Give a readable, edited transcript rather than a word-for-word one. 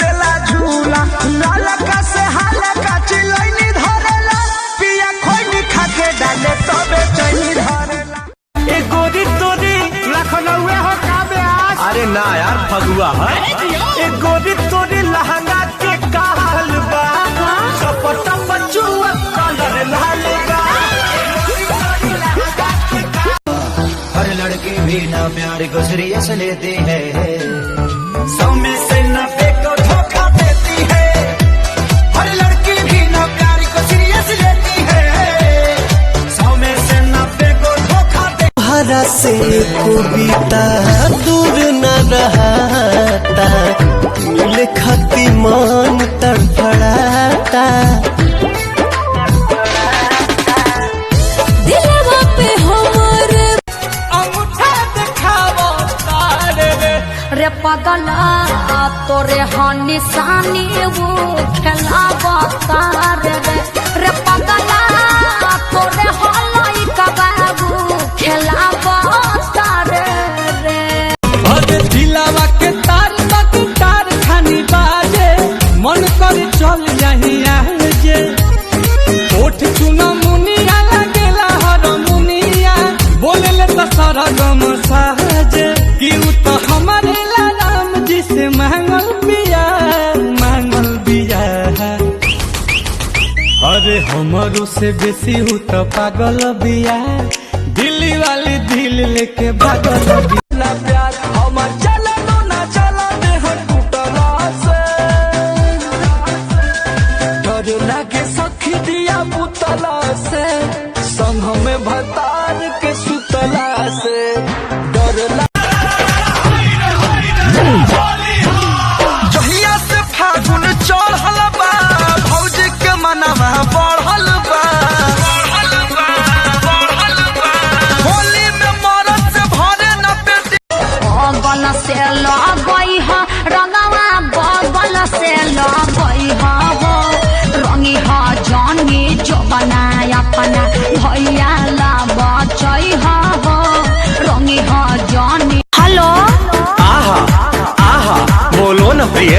देला झूला लालका से हालका चिलैनी धरेला पिया खोइनी खाके डाले तबे चैनी धरेला। ए गोरी तोरी लखनऊ हो काबे आज। अरे ना यार फगुआ है। ए गोरी तोरी लहंगा के काल बा सपटा बचुआ कलर लाल बा। हर लड़की भी ना प्यार को सीरियस लेती है, 100 में से 90 को धोखा देती है। हर लड़की भी ना प्यार को सीरियस लेती है, 100 में से 90 को धोखा देती है। हरा से कविता दूर न रहता, मिले खती मन तड़फड़ाता। दिलवा पे हमरे अंगूठा दिखावो तारे रे पगला तोरे हनी सानी वो खेलावा तारे रे पगला तोरे हलाई कबाबू खेलावा तारे रे। अरे दिलावा के तार बात तार खानी बाजे मन कर चल जाही आजे। ओठ चुना मुनिया लगेला हर मुनिया बोलेले तो सारा गम साजे कि उ तो हमारे ला राम जी से मांगल बिया। अरे हमारो से बेसी हूँ तो पागल बिया, दिल्ली वाली दिल लेके भागल बिया। प्यार हमार चला नो ना चला देह टूटला से डर लागे सखी दिया पुतला से संग में भतार के सुतला से डर जहिया से फागुन चढ़ल बा भौजी के मनवा बढ़ल बा। होली में मरद से भरे न पेटी बगल से लगई ह रंगवा बगल से लगई ह हो रंगी ह जानी जो बनाय अपना भैया ला बचई ह हो रंगी ह जानी। हेलो आहा आहा बोलो न प्रिय।